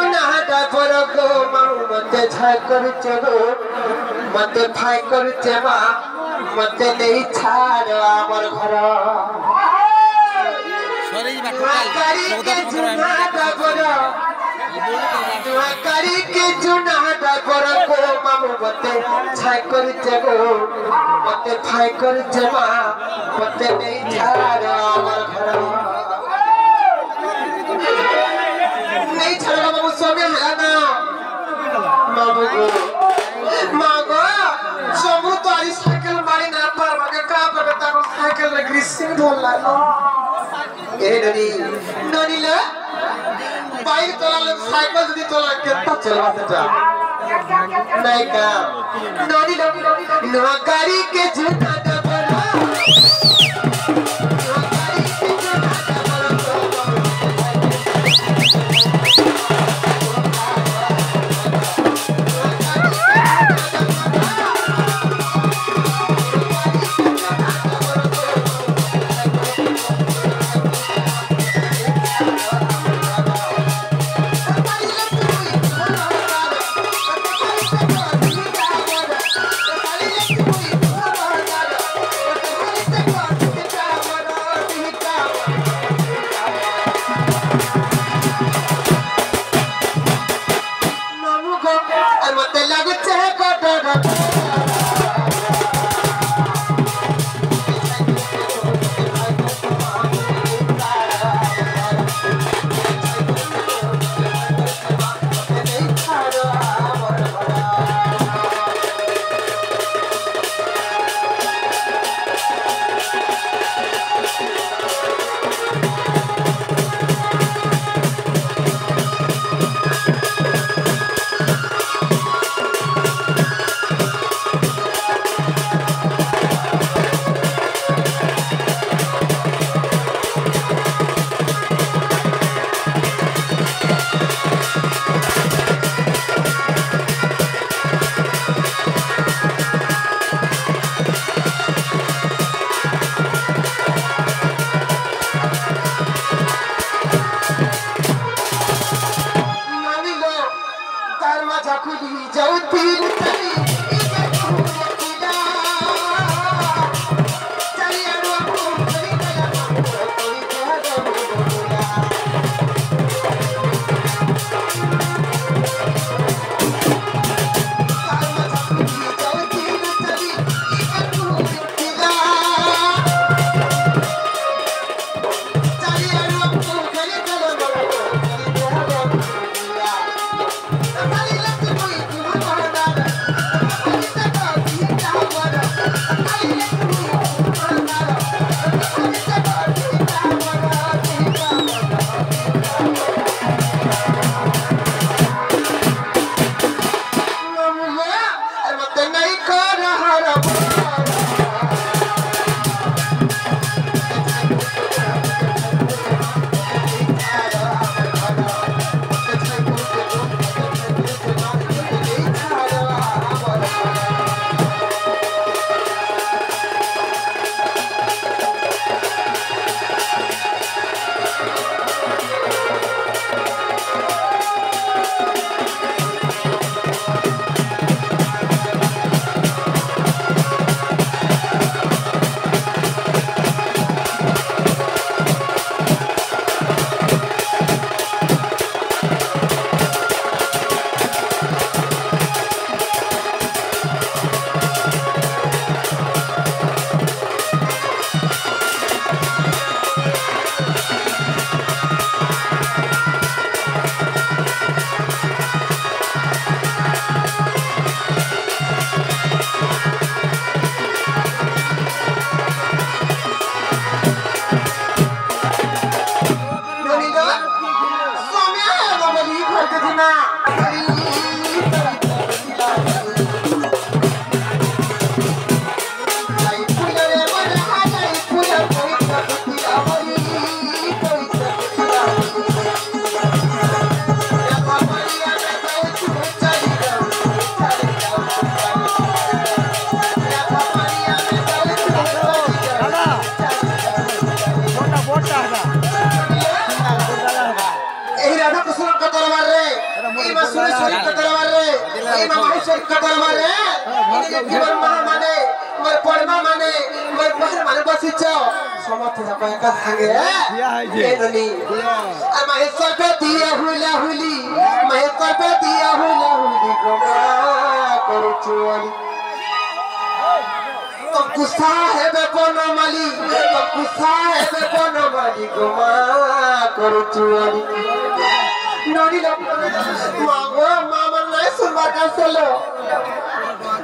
चुनाटा परको मते छाय करछे गो मते फाय करछे मा मते नहीं छाड़ आमर घर सॉरी बा करी के चुनाटा परको मते छाय करछे गो मते फाय करछे मा मते नहीं छाड़ आमर घर नहीं छाड़ा बाबू सोमे है ना मागो समू तो आई साइकिल मारी ना पर मगे का पता को साइकिल रे ग्रीसिंग ढोल ला ए ननी ले बाइक तोला साइकिल जदी तोला केता चलाते जा नहीं का ननी नो गाड़ी के झूठा डबरा এই মাসুরে শরীর কতর মারে এই মামা শরীর কতর মারে ইনি জীবন মানে মোর পড়মা মানে মোর পড় মানে বসিছ সমস্ত যাক একা থাকে এই ননি আর মহেশ্বর পে দিয়া হুলা হুলি মহেশ্বর পে দিয়া হুলা হুলি গোমা করুচু तुम गुस्सा है बेपनो माली तुम गुस्सा है बेपनो माली गोमा करो चुआली नोनी लो मागो मामा नहीं सुनवा का चलो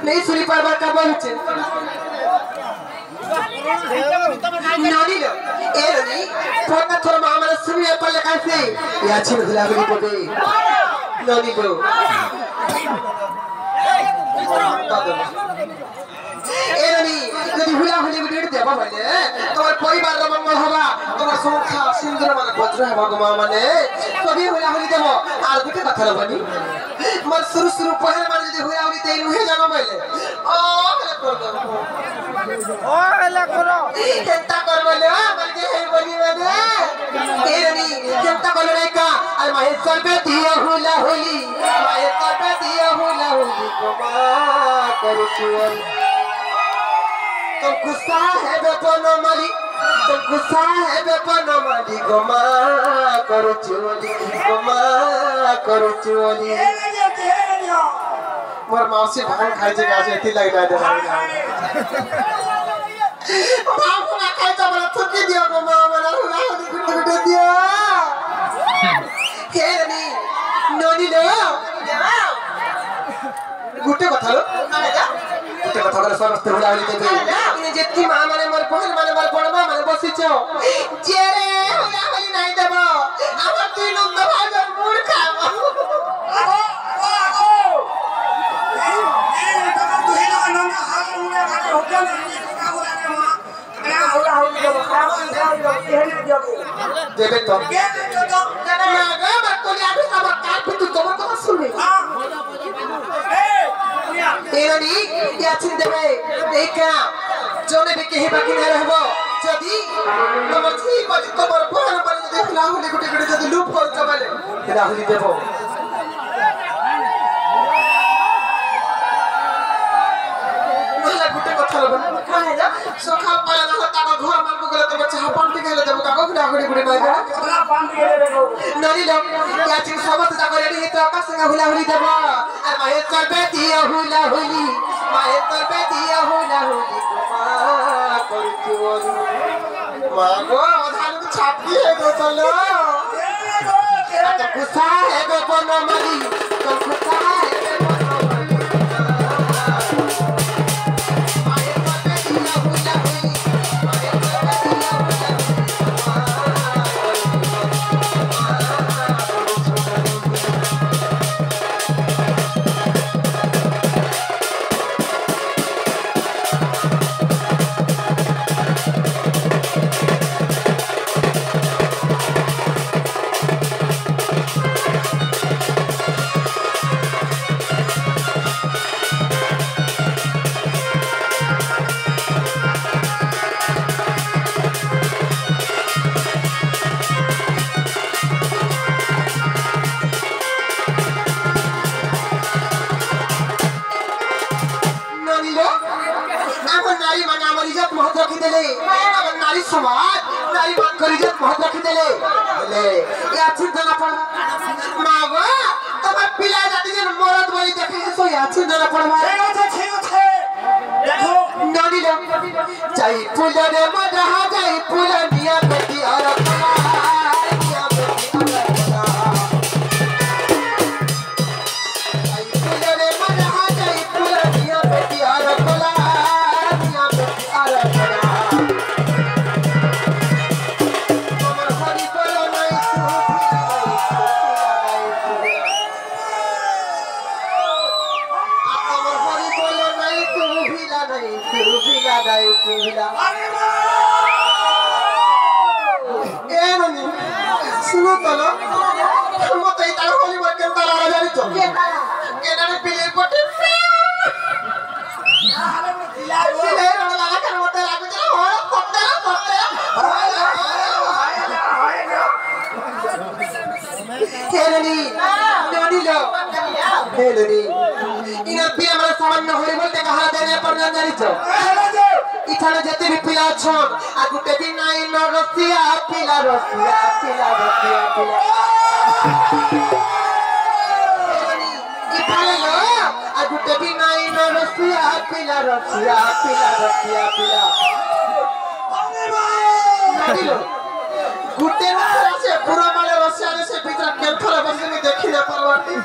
नहीं सुनी पार का बोलचे नोनी लो ए नोनी फोन थोड़ा मामा ने सुनिए पर लगा से या छिन गुलाबी बोले नोनी लो एरनी যদি হুলা হুলি ভিডিও দেবা বলে তোমার পরিবার মঙ্গল হবা তোমার সংখ্যা সিন্ধুর মানে বজ্র হবে গোমা মানে তবে হুলা হুলি দেব আর দুটো কথা লবনি মর শুরু পহেল মানে যদি হুলা হুলি দেই নুহে জানো বলে ও হেলা কর দেব ও হেলা করো কেনটা কর বলে মানে যে হে বলি মানে এরনি কেনটা বলে রে কা আর মহেশ্বর পে দিও হুলা হুলি মহেশ্বর পে দিও হুলা হুলি গোমা করছু तुम गुस्सा है बेपनो माली तुम गुस्सा है बेपनो माली गोमा करो चोली मोर मौसी भान खाई जे गाजे इति लग दे बाबू ना खाई तो बड़ा थुकी दियो गोमा मला हुला हुली गुट दियो केरनी नोनी लो गुटे কথা লো गुटे কথা করে সমস্ত হুলা হুলি দেবে ইনি যেতি মা মানে মোর বহন মানে মোর বড় মা মানে বসিছ যে রে হুলা হুলি নাই দেব আমার দুই নম্বর ভাজন মুড় খাব তুই না না হাল মুড়া খাতে হোটেল দেবে তো না গো বাকলি আগে সব কাট পিটু তোমার কথা শুনবে एरनी या छिन देबे देखा जोने भी केही बाकी न रहबो जदी तमर छी बदी तमर बहन बनी जदी हुलाहुली गुटे गुटे जदी लूप कर चबले हुलाहुली देबो नहला गुटे कथा लबन काहे जा सखा पाला न ता घर मान को गले तम चाह पान पी गेले देबो काको हुलाहुली गुटे मार हमरा पान पी गेले देबो ननी लो या छिन समस्त ता रेडी हे तो आकाश संग हुलाहुली देबो আর মহেশ্বর পে দিয়া হুলা হুলি মহেশ্বর পে দিয়া হুলা হুলি গোমা করছু মাগো আধালু ছাপি হে গো চলো তো গুসা হে গো বন মালি তো গুসা হে গো বন মালি মহেশ্বর পে দিয়া হুলা হুলি মহেশ্বর পে দিয়া হুলা नारी समाज नारी मान कर इज्जत बहुत रखी देले ले या चिंता ना पड़ मागो तमर पिला जाति जे मरद बोली देखे सो या चिंता ना पड़ ठीक छे देखो नानी लो जाई पुला रे मडहा जाई पुला निया बेटी और निया बेटी जाई पुला रे मडहा जाई पुला निया बेटी और कोला निया बेटी और सुनो तो लो मत ई तार होली बार केन तारा जानी तो केना ने पिले पटे पिले रो लगा कर मत लागु चला हो पट्टे केनी नोनी लो हेलनी इन पिया मन सामान्य होई बोलते कहा देने पर न जानी छ इथाने जते भी पिला छन आ गुटे दिन नाइ न रसिया पिला इथाने लो आ गुटे दिन नाइ न रसिया पिला नाडिलो गुटे से पूरा माले रसिया से भीतर केलथर बसनी देखि ना परवाटी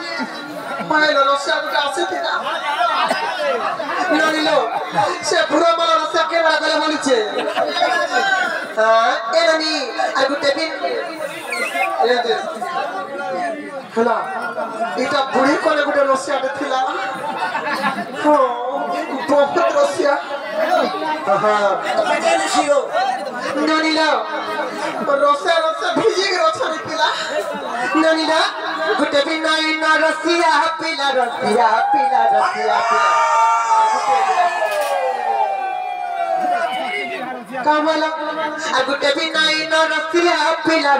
माइलो रसिया गुटे आसे थिना नाडिलो से पूरा माले रसिया के बड़ा गले बोलिছে एरनी आ गुटे दिन हला इटा बुढ़ी कोले गुटे रसिया थिला हो बहुत रसिया नानीला रसिया भिजी के रसिया पिला नानीला गुटे भी नाइ न रसिया पिला कामला आ गुटे भी नाइ न रसिया पिला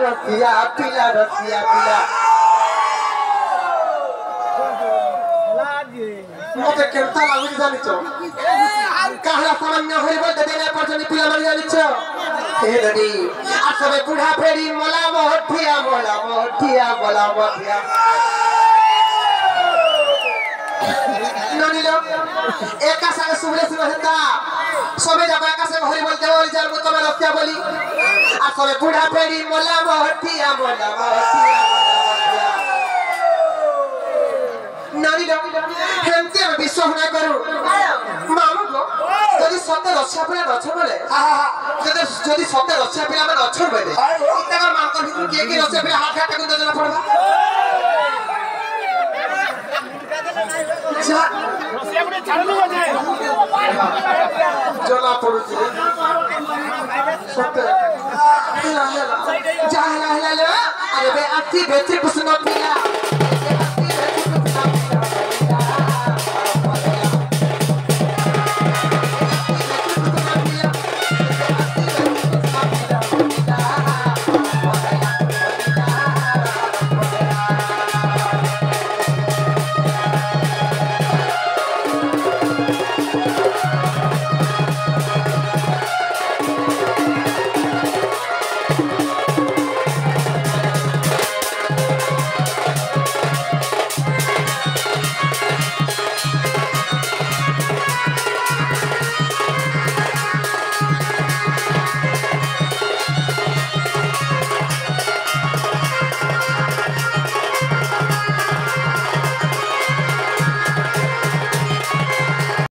मोते केनता लागु जानि छ कहला सामान्य होई बोल देने पर जनी पिला मर जानि छ ए लडी आ सबे बुढ़ा फेरी मोला मोठिया ननिलो एका संगे सुबले सुबहता सबे जब एका संगे होई बोल देवल जार मो तमे रस्या बोली आ सबे बुढ़ा फेरी मोला मोठिया नानी लो हेमती हम विश्वास ना करू मामू को जदी सत्य रक्षा पिला नछ बोले जदी सत्य रक्षा पिला में नछ बोले इतना मान कर भीतर के रक्षा पिला हाथ हाथ को देना पड़बा जा रक्षा गुटे छाड़लु जाए जला पड़ुची सत्य ला जा ला अरे बे अति बेची पुसनो पिला